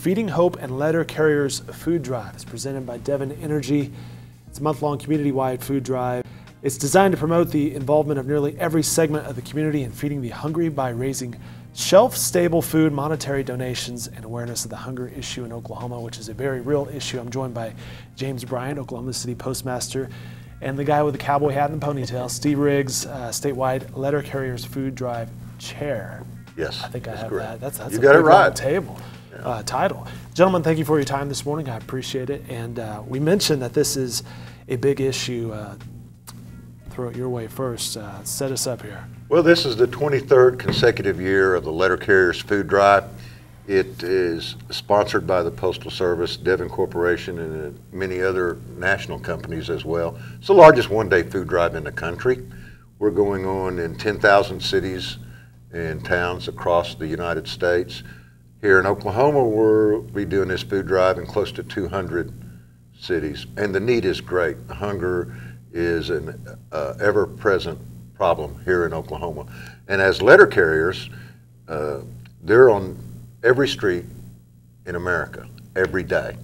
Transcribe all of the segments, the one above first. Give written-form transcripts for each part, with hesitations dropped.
Feeding Hope and Letter Carriers Food Drive. It's presented by Devon Energy. It's a month-long community-wide food drive. It's designed to promote the involvement of nearly every segment of the community in feeding the hungry by raising shelf-stable food, monetary donations, and awareness of the hunger issue in Oklahoma, which is a very real issue. I'm joined by James Bryant, Oklahoma City Postmaster, and the guy with the cowboy hat and the ponytail, Steve Riggs, statewide Letter Carriers Food Drive Chair. Yes, I think I have correct. that. That's you a got big it right. Table title. Gentlemen, thank you for your time this morning. I appreciate it. And we mentioned that this is a big issue. Throw it your way first. Set us up here. Well, this is the 23rd consecutive year of the Letter Carriers Food Drive. It is sponsored by the Postal Service, Devon Corporation, and many other national companies as well. It's the largest one-day food drive in the country. We're going on in 10,000 cities and towns across the United States. Here in Oklahoma, we'll be doing this food drive in close to 200 cities, and the need is great. Hunger is an ever-present problem here in Oklahoma. And as letter carriers, they're on every street in America every day.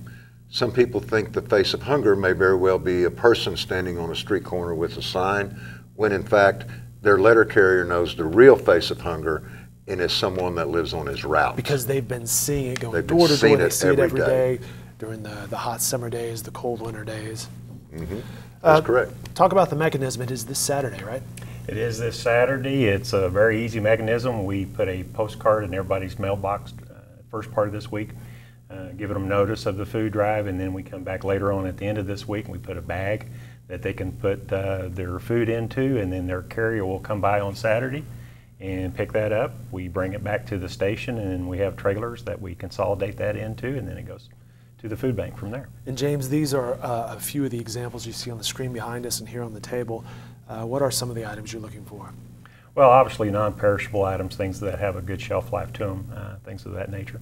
Some people think the face of hunger may very well be a person standing on a street corner with a sign, when in fact their letter carrier knows the real face of hunger and is someone that lives on his route. Because they've been seeing it going door to door. They see it every day during the hot summer days, the cold winter days. Mm-hmm. That's correct. Talk about the mechanism. It is this Saturday, right? It is this Saturday. It's a very easy mechanism. We put a postcard in everybody's mailbox first part of this week, giving them notice of the food drive, and then we come back later on at the end of this week and we put a bag that they can put their food into, and then their carrier will come by on Saturday and pick that up. We bring it back to the station, and we have trailers that we consolidate that into, and then it goes to the food bank from there. And James, these are a few of the examples you see on the screen behind us and here on the table. What are some of the items you're looking for? Well, obviously non-perishable items, things that have a good shelf life to them, things of that nature.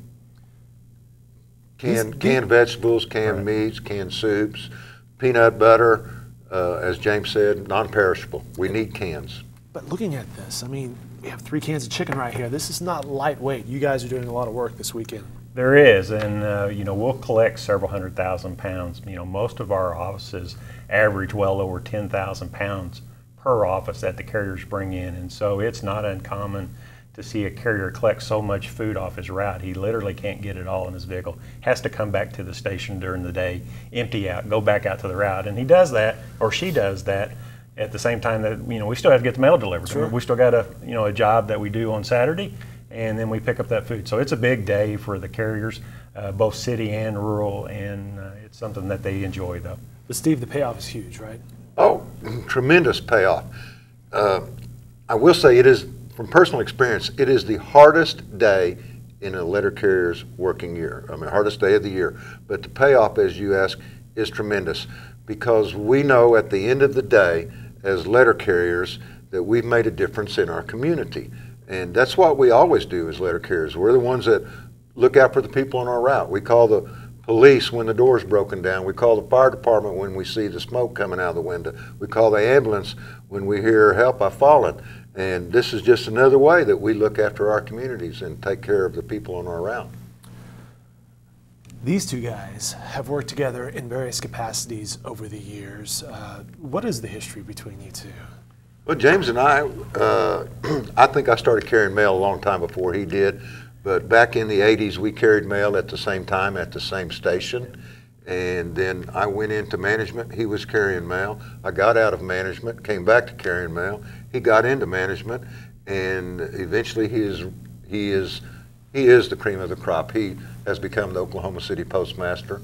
Canned vegetables, canned meats, canned soups, peanut butter, as James said, non-perishable. We need cans. But looking at this, I mean, we have 3 cans of chicken right here. This is not lightweight. You guys are doing a lot of work this weekend. There is, and you know, we'll collect several 100,000 pounds. You know, most of our offices average well over 10,000 pounds per office that the carriers bring in, and so it's not uncommon to see a carrier collect so much food off his route. He literally can't get it all in his vehicle. Has to come back to the station during the day, empty out, go back out to the route, and he does that, or she does that, at the same time that, you know, we still have to get the mail delivered. Sure. We still got a job that we do on Saturday, and then we pick up that food. So it's a big day for the carriers, both city and rural, and it's something that they enjoy, though. But Steve, the payoff is huge, right? Oh, tremendous payoff. I will say it is, from personal experience, it is the hardest day in a letter carrier's working year. I mean, hardest day of the year. But the payoff, as you ask, is tremendous, because we know at the end of the day, as letter carriers, that we've made a difference in our community. And that's what we always do as letter carriers. We're the ones that look out for the people on our route. We call the police when the door's broken down. We call the fire department when we see the smoke coming out of the window. We call the ambulance when we hear help, I've fallen. And this is just another way that we look after our communities and take care of the people on our route. These two guys have worked together in various capacities over the years. What is the history between you two? Well, James and I think I started carrying mail a long time before he did, but back in the 80s we carried mail at the same time at the same station, and then I went into management. He was carrying mail. I got out of management, came back to carrying mail. He got into management, and eventually he is the cream of the crop. He has become the Oklahoma City Postmaster,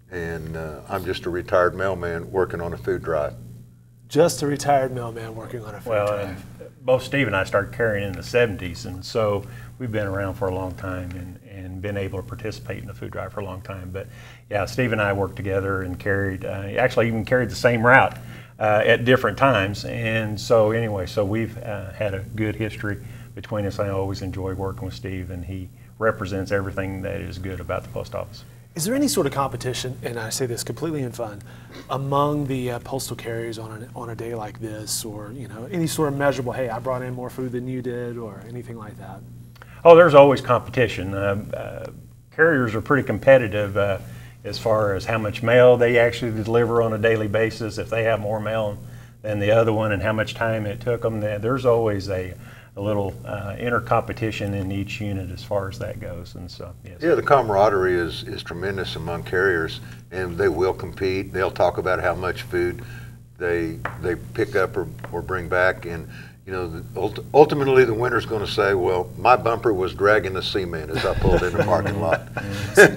and I'm just a retired mailman working on a food drive. Just a retired mailman working on a food drive. And both Steve and I started carrying in the 70s, and so we've been around for a long time and been able to participate in the food drive for a long time. But yeah, Steve and I worked together and carried, actually even carried the same route at different times. And so anyway, so we've had a good history between us. I always enjoy working with Steve, and he represents everything that is good about the post office. Is there any sort of competition, and I say this completely in fun, among the postal carriers on a day like this, or any sort of measurable, hey, I brought in more food than you did, or anything like that? Oh, there's always competition. carriers are pretty competitive as far as how much mail they actually deliver on a daily basis. If they have more mail than the other one and how much time it took them, there's always a little inner competition in each unit as far as that goes. And so, yes. Yeah, the camaraderie is tremendous among carriers, and they will compete. They'll talk about how much food they pick up or bring back, and you know, ultimately the winner's going to say, well, my bumper was dragging the cement as I pulled in the parking lot.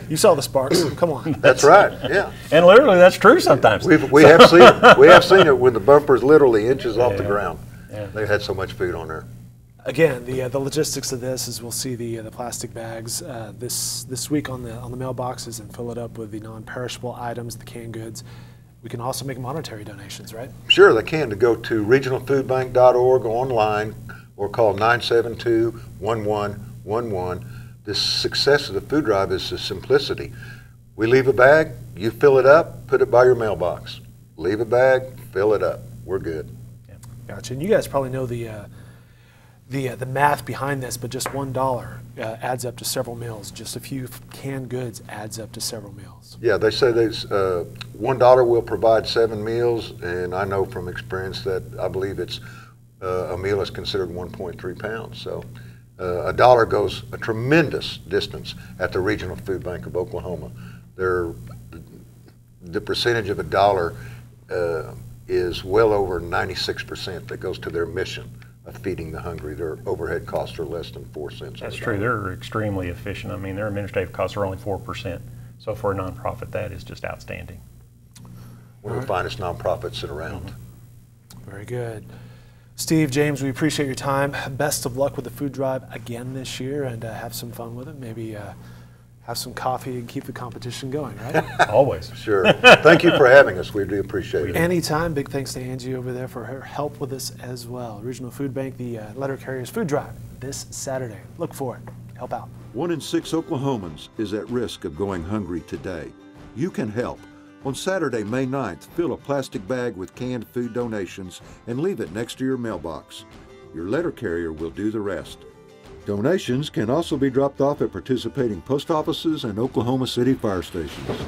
You saw the sparks. Come on. That's right. Yeah. And literally, that's true sometimes. We have seen it. We have seen it when the bumper's literally inches off the ground. Yeah. They had so much food on there. Again, the logistics of this is we'll see the plastic bags this week on the mailboxes and fill it up with the non-perishable items, the canned goods. We can also make monetary donations, right? Sure, they can. To go to regionalfoodbank.org online or call 972-1111. The success of the food drive is the simplicity. We leave a bag, you fill it up, put it by your mailbox. Leave a bag, fill it up. We're good. Yeah. Gotcha. And you guys probably know the math behind this, but just $1 adds up to several meals. Just a few canned goods adds up to several meals. Yeah, they say there's $1 will provide 7 meals, and I know from experience that I believe it's a meal is considered 1.3 pounds. So $1 goes a tremendous distance at the Regional Food Bank of Oklahoma. The percentage of $1 is well over 96% that goes to their mission of feeding the hungry. Their overhead costs are less than 4 cents. That's true. They're extremely efficient. I mean, their administrative costs are only 4%. So for a nonprofit, that is just outstanding. One of the finest nonprofits around. Very good. Steve, James, we appreciate your time. Best of luck with the food drive again this year, and have some fun with it. Maybe have some coffee and keep the competition going, right? Always. Sure. Thank you for having us. We do appreciate it. Anytime. Big thanks to Angie over there for her help with us as well. Regional Food Bank, the Letter Carriers Food Drive this Saturday. Look for it. Help out. 1 in 6 Oklahomans is at risk of going hungry today. You can help. On Saturday, May 9th, fill a plastic bag with canned food donations and leave it next to your mailbox. Your letter carrier will do the rest. Donations can also be dropped off at participating post offices and Oklahoma City fire stations.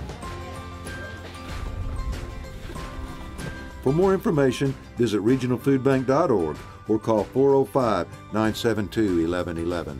For more information, visit regionalfoodbank.org or call 405-972-1111.